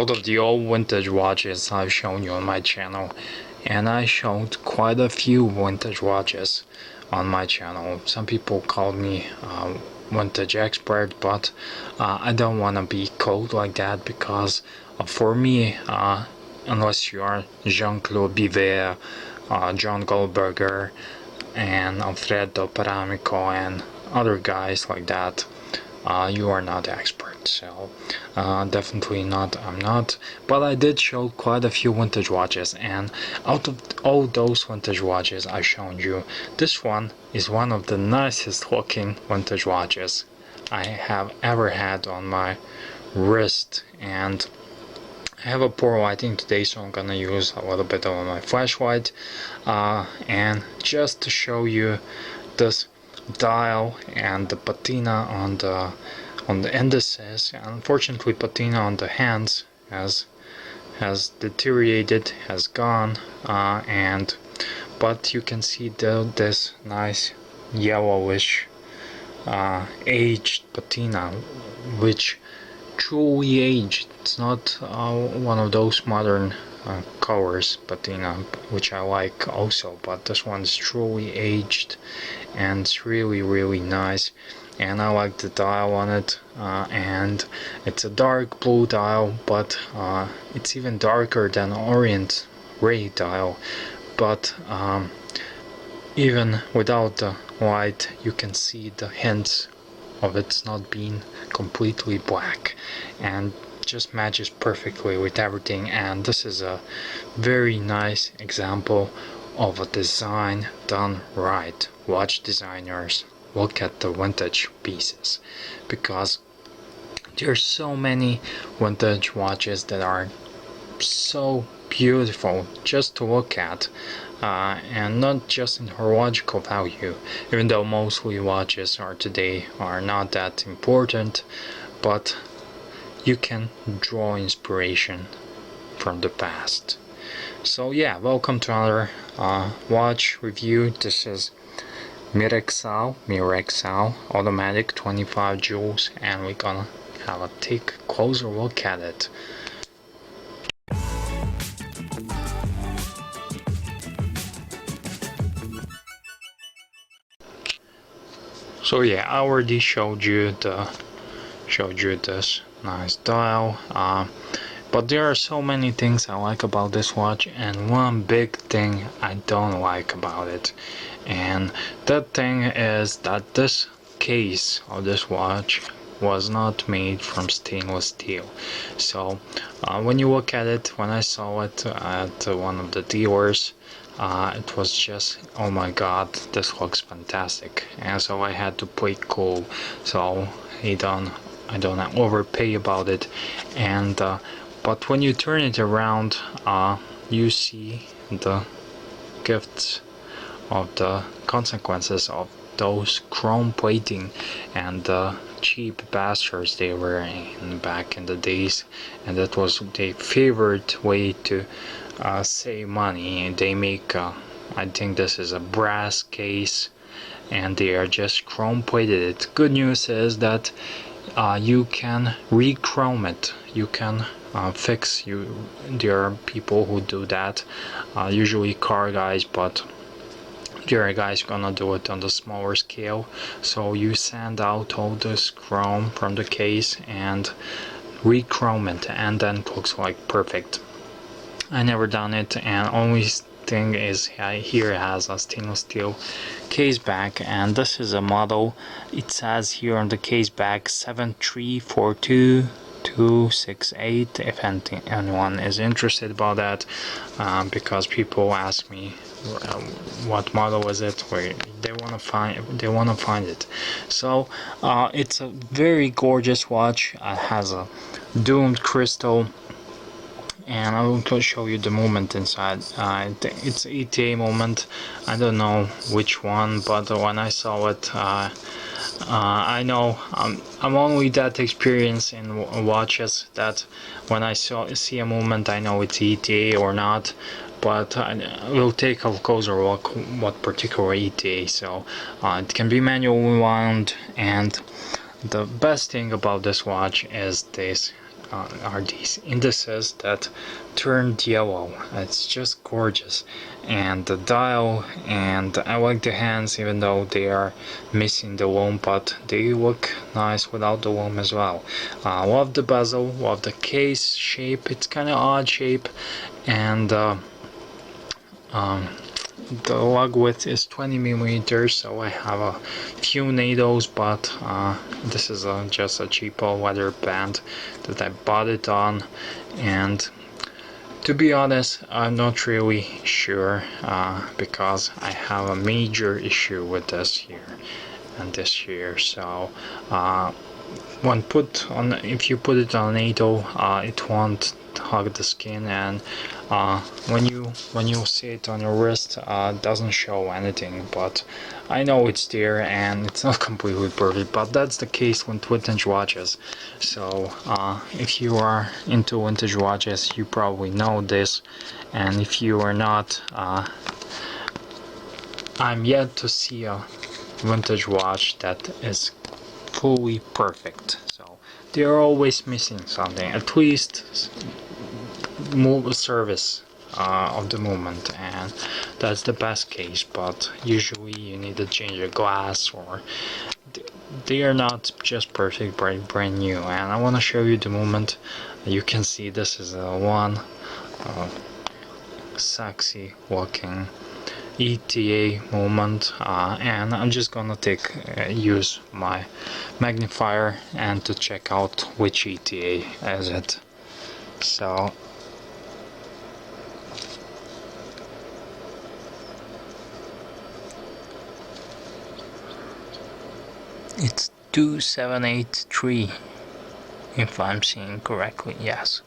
Out of the old vintage watches I've shown you on my channel, and I showed quite a few vintage watches on my channel. Some people call me vintage expert, but I don't want to be called like that, because for me, unless you are Jean-Claude Bivet, John Goldberger, and Alfredo Paramico and other guys like that, you are not expert. So definitely not, I'm not. But I did show quite a few vintage watches, and out of all those vintage watches I've shown you, this one is one of the nicest looking vintage watches I have ever had on my wrist. And I have a poor lighting today, so I'm gonna use a little bit of my flashlight, and just to show you this dial and the patina on the indices. Unfortunately, patina on the hands has deteriorated, has gone, but you can see this nice yellowish aged patina, which truly aged. It's not one of those modern colors patina, which I like also, but this one's truly aged, and it's really nice. And I like the dial on it, and it's a dark blue dial, but it's even darker than Orient Ray dial. But even without the light, you can see the hints of it's not being completely black, and just matches perfectly with everything. And this is a very nice example of a design done right. Watch designers look at the vintage pieces, because there's so many vintage watches that are so beautiful just to look at, and not just in horological value, even though mostly watches today are not that important, but you can draw inspiration from the past. So yeah, welcome to another watch review. This is Mirexal automatic 25 joules, and we're gonna have a take a closer look at it. So yeah, I already showed you this nice dial, but there are so many things I like about this watch, and one big thing I don't like about it, and that thing is that this case of this watch was not made from stainless steel. So when you look at it, when I saw it at one of the dealers, it was just, oh my god, this looks fantastic. And so I had to play cool, so I don't overpay about it. And but when you turn it around, you see the gifts of the consequences of those chrome plating and the cheap bastards they were in back in the days, and that was their favorite way to save money. They make I think this is a brass case, and they are just chrome plated it. Good news is that you can re-chrome it. You can fix you. There are people who do that, usually car guys, but there are guys gonna do it on the smaller scale. So you sand out all this chrome from the case and re-chrome it, and then it looks like perfect. I never done it, and only thing is here it has a stainless steel case back, and this is a model. It says here on the case back 7342268, if anyone is interested about that, because people ask me what model is it, where they want to find it. So it's a very gorgeous watch. It has a domed crystal, and I will show you the movement inside. It's ETA movement. I don't know which one, but when I saw it, I know I'm only that experienced in watches that when I see a movement, I know it's ETA or not. But I will take a closer look what particular ETA. So it can be manually wound, and the best thing about this watch is this are these indices that turned yellow. It's just gorgeous. And the dial, and I like the hands even though they are missing the loom, but they look nice without the loom as well. Love the bezel, love the case shape. It's kind of odd shape, and the lug width is 20 millimeters, so I have a few needles, but this is just a cheapo leather band that I bought it on. And to be honest, I'm not really sure because I have a major issue with this here and this here. So when put on, if you put it on a needle, it won't hug the skin, and when you see it on your wrist, it doesn't show anything. But I know it's there, and it's not completely perfect, but that's the case with vintage watches. So if you are into vintage watches, you probably know this, and if you are not, I'm yet to see a vintage watch that is fully perfect. So they're always missing something, at least move service of the moment, and that's the best case. But usually you need to change a glass, or they are not just perfect but brand new. And I want to show you the movement. You can see this is one sexy looking ETA moment, and I'm just gonna use my magnifier and to check out which ETA is it. So it's 2783, if I'm seeing correctly. Yes,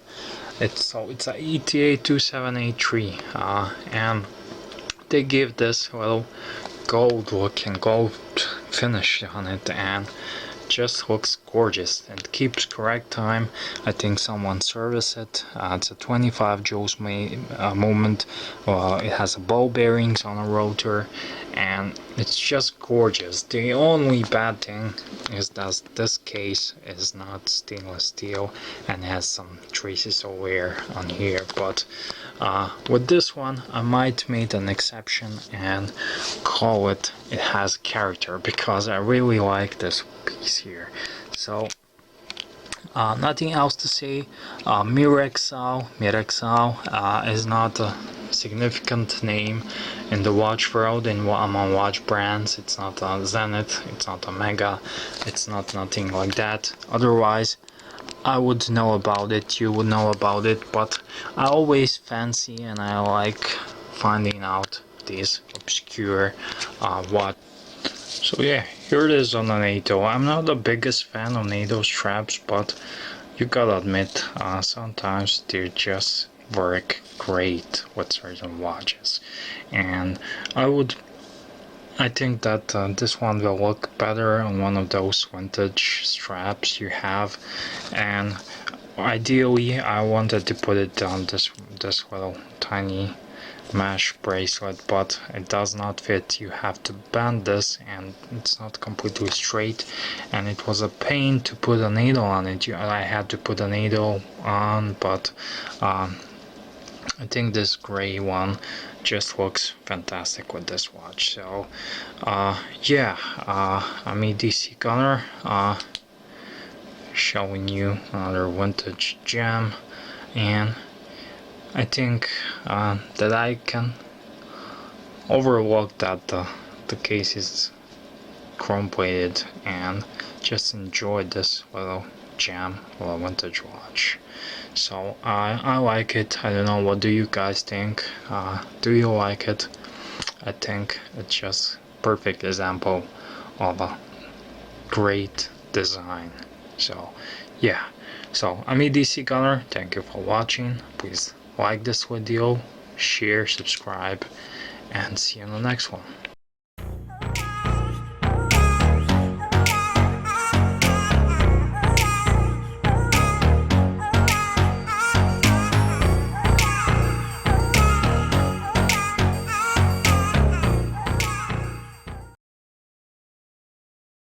it's a ETA 2783, and they give this little gold finish on it, and just looks gorgeous and keeps correct time. I think someone serviced it. It's a 25 joules moment. It has ball bearings on a rotor, and it's just gorgeous. The only bad thing is that this case is not stainless steel and has some traces of wear on here, but with this one I might make an exception and call it has character, because I really like this piece here. So nothing else to say. Mirexal is not a significant name in the watch world, among watch brands. It's not a Zenith, it's not a Mega, it's not nothing like that. Otherwise I would know about it, you would know about it, but I always fancy and I like finding out these obscure watch. So yeah, here it is on the NATO. I'm not the biggest fan of NATO straps, but you gotta admit, sometimes they just work great with certain watches. And I think that this one will look better on one of those vintage straps you have, and ideally I wanted to put it on this little tiny mesh bracelet, but it does not fit. You have to bend this, and it's not completely straight, and it was a pain to put a needle on it. I had to put a needle on, but I think this gray one just looks fantastic with this watch. So yeah, I'm edcgunner, showing you another vintage gem, and I think that I can overlook that the case is chrome plated and just enjoy this little gem of a vintage watch. So I like it. I don't know, what do you guys think? Do you like it? I think it's just perfect example of a great design. So yeah, so I'm edcgunner. Thank you for watching. Please like this video, share, subscribe, and see you in the next one.